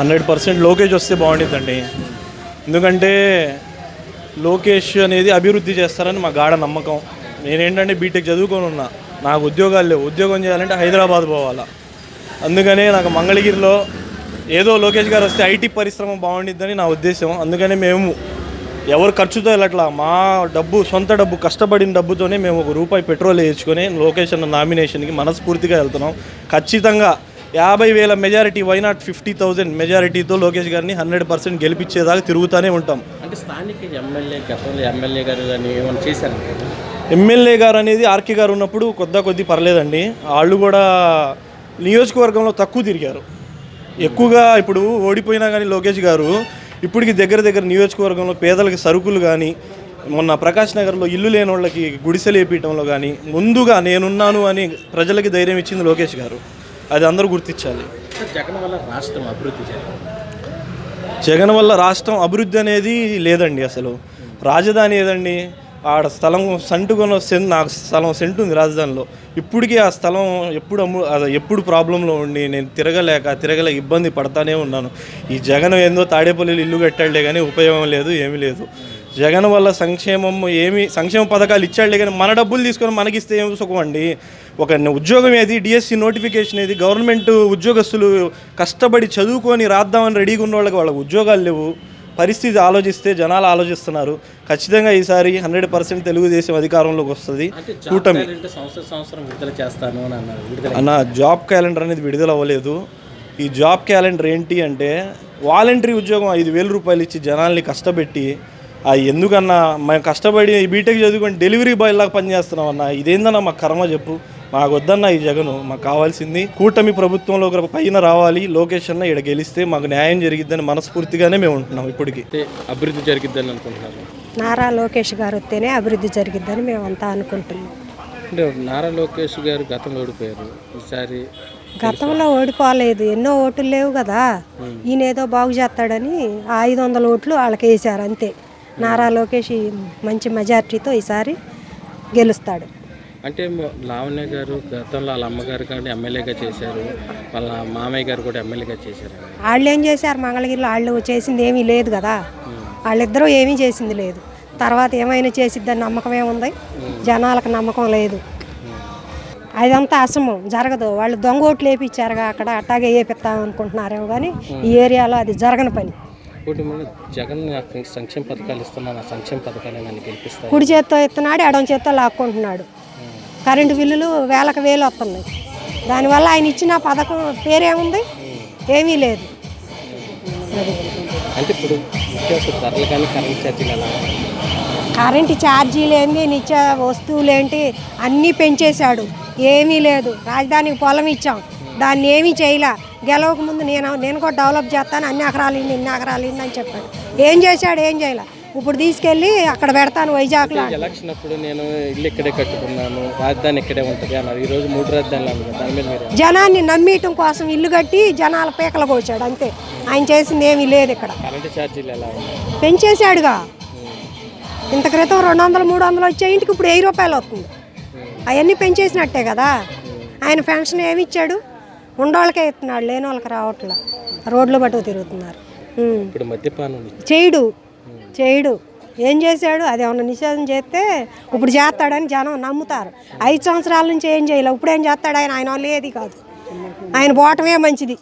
100% లోకేష్ వస్తే బాగుంటుందండి. ఎందుకంటే లోకేష్ అనేది అభివృద్ధి చేస్తారని మా గాఢ నమ్మకం. నేనేంటంటే బీటెక్ చదువుకొని ఉన్నా, నాకు ఉద్యోగాలు లేవు. ఉద్యోగం చేయాలంటే హైదరాబాద్ పోవాలా. అందుకనే నాకు మంగళగిరిలో ఏదో లోకేష్ గారు వస్తే ఐటీ పరిశ్రమ బాగుండిద్దని నా ఉద్దేశం. అందుకనే మేము ఎవరు ఖర్చుతో వెళ్ళట్లా, మా డబ్బు, సొంత డబ్బు, కష్టపడిన డబ్బుతోనే మేము ₹1 పెట్రోల్ వేయించుకొని లోకేష్ అన్న నామినేషన్కి మనస్ఫూర్తిగా వెళ్తున్నాం. ఖచ్చితంగా 50,000 మెజారిటీ, వైనాట్ 50,000 మెజారిటీతో లోకేష్ గారిని 100% గెలిపించేదాకా తిరుగుతూనే ఉంటాం. అంటే స్థానిక ఎమ్మెల్యే, గతంలో ఎమ్మెల్యే గారు కానీ ఏమైనా చేశారు? ఎమ్మెల్యే గారు అనేది ఆర్కే గారు ఉన్నప్పుడు కొద్ది పర్లేదండి. వాళ్ళు కూడా నియోజకవర్గంలో తక్కువ తిరిగారు. ఎక్కువగా ఇప్పుడు ఓడిపోయినా కానీ లోకేష్ గారు ఇప్పటికి దగ్గర నియోజకవర్గంలో పేదలకి సరుకులు కానీ, మొన్న ప్రకాష్ నగర్లో ఇల్లు లేని వాళ్ళకి గుడిసెలు వేపించడంలో కానీ ముందుగా నేనున్నాను అని ప్రజలకి ధైర్యం ఇచ్చింది లోకేష్ గారు. అది అందరూ గుర్తించాలి. జగన్ వల్ల రాష్ట్రం అభివృద్ధి జగన్ వల్ల రాష్ట్రం అభివృద్ధి అనేది లేదండి. అసలు రాజధాని ఏదండి, ఆడ స్థలం సంటుకొని నాకు స్థలం సెంటు ఉంది రాజధానిలో. ఇప్పటికీ ఆ స్థలం ఎప్పుడు ప్రాబ్లంలో ఉండి నేను తిరగలేక ఇబ్బంది పడతానే ఉన్నాను. ఈ జగన్ ఏందో తాడేపల్లిలో ఇల్లు కట్టాడే కానీ ఉపయోగం లేదు, ఏమీ లేదు. జగన్ వల్ల సంక్షేమ పథకాలు ఇచ్చాడే కానీ మన డబ్బులు తీసుకొని మనకిస్తే ఏం సుఖం అండి. ఒక ఉద్యోగం ఏది, డిఎస్సి నోటిఫికేషన్ ఏది, గవర్నమెంట్ ఉద్యోగస్తులు కష్టపడి చదువుకొని రాద్దామని రెడీగా ఉన్న వాళ్ళకి ఉద్యోగాలు లేవు. పరిస్థితి ఆలోచిస్తే జనాలు ఆలోచిస్తున్నారు. ఖచ్చితంగా ఈసారి 100% తెలుగుదేశం అధికారంలోకి వస్తుంది. కూటమి అన్న జాబ్ క్యాలెండర్ అనేది విడుదల అవ్వలేదు. ఈ జాబ్ క్యాలెండర్ ఏంటి అంటే వాలంటరీ ఉద్యోగం ₹5,000 ఇచ్చి జనాల్ని కష్టపెట్టి, ఎందుకన్నా మేము కష్టపడి బీటెక్ చదువుకొని డెలివరీ బాయ్ లాగా పనిచేస్తున్నాం అన్న. ఇదేందన్నా మాకు కర్మ చెప్పు. మాకు వద్దన్న ఈ జగను. మాకు కావాల్సింది కూటమి ప్రభుత్వంలో పైన రావాలి. లోకేష్ అన్న ఇక్కడ గెలిస్తే మాకు న్యాయం జరిగిద్దని మనస్ఫూర్తిగానే మేము ఉంటున్నాం. ఇప్పటికి అభివృద్ధి జరిగిద్దని అనుకుంటున్నాను. నారా లోకేష్ గారు వస్తేనే అభివృద్ధి జరిగిద్దని మేమంతా అనుకుంటున్నాం. అంటే నారా లోకేష్ గారు గతంలో ఓడిపోయారు, ఈసారి గతంలో ఓడిపోలేదు. ఎన్నో ఓట్లు లేవు కదా, ఈయన ఏదో బాగు చేస్తాడని 500 ఓట్లు వాళ్ళకి వేసారు అంతే. నారా లోకేష్ మంచి మెజార్టీతో ఈసారి గెలుస్తాడు. అంటే లావణ్య గారు గతంలో వాళ్ళ అమ్మగారు కానీ ఎమ్మెల్యేగా చేశారు, వాళ్ళ మామయ్య గారు కూడా ఎమ్మెల్యేగా చేశారు. వాళ్ళు ఏం చేశారు మంగళగిరిలో? వాళ్ళు చేసింది ఏమీ లేదు కదా, వాళ్ళిద్దరూ ఏమీ చేసింది లేదు. తర్వాత ఏమైనా చేసిద్దని నమ్మకం ఏముంది? జనాలకు నమ్మకం లేదు. అదంతా అసమం జరగదు. వాళ్ళు దొంగ ఓట్లు వేపించారుగా అక్కడ, అట్టాగే వేపిస్తాం అనుకుంటున్నారేమో కానీ ఈ ఏరియాలో అది జరగని పని. జగన్ సంక్షేమ పథకాలు ఇస్తున్నాను, సంక్షేమ పథకాలు నన్ను గెలిపిస్తాను. కుడి చేత్తో ఇస్తున్నాడు, ఎడం చేత్తో లాక్కుంటున్నాడు. కరెంటు బిల్లులు వేలకు వేలు వస్తున్నాయి. దానివల్ల ఆయన ఇచ్చిన పథకం పేరేముంది? ఏమీ లేదు. అంటే ఇప్పుడు ధరలు కానీ కరెంటు ఛార్జీలు ఏంటి, నిత్య వస్తువులు ఏంటి అన్నీ పెంచేశాడు. ఏమీ లేదు. రాజధానికి పొలం ఇచ్చాం, దాన్ని ఏమీ చేయలే. గెలవక ముందు నేను కూడా డెవలప్ చేస్తాను, ఇన్ని ఎకరాలు అని చెప్పాడు. ఏం చేశాడు? ఏం చేయలే. ఇప్పుడు తీసుకెళ్ళి అక్కడ పెడతాను వైజాగ్లో. ఎలక్షన్ అప్పుడు నేను ఇల్లు ఇక్కడే కట్టుకున్నాను, రాజధాని ఇక్కడే ఉంటుంది అన్నారు. ఈరోజు 3 రాజధానులు అన్నారు. దాని మీద మీరు జనాన్ని నమ్మీయటం కోసం ఇల్లు కట్టి జనాల పీకలు కోసాడు అంతే. ఆయన చేసింది ఏమీ లేదు. ఇక్కడ కరెంటు ఛార్జీలు ఎలా పెంచేశాడుగా. ఇంత క్రితం 200, 300 వచ్చే ఇంటికి ఇప్పుడు ₹1000 వస్తుంది. అవన్నీ పెంచేసినట్టే కదా. ఆయన పెన్షన్ ఏమి ఇచ్చాడు? ఉండోళ్ళకే ఇస్తున్నాడు, లేని వాళ్ళకి రావట్లా. రోడ్లు పట్టుకు తిరుగుతున్నారు. ఇప్పుడు మద్యపానం చేయడు. ఏం చేశాడు? అది ఏమన్నా నిషేధం చేస్తే ఇప్పుడు చేస్తాడని జనం నమ్ముతారు. 5 సంవత్సరాల నుంచి ఏం చేయలేదు. ఇప్పుడు ఏం చేస్తాడు? ఆయన వాళ్ళు ఏది కాదు. ఆయన పోవటమే మంచిది.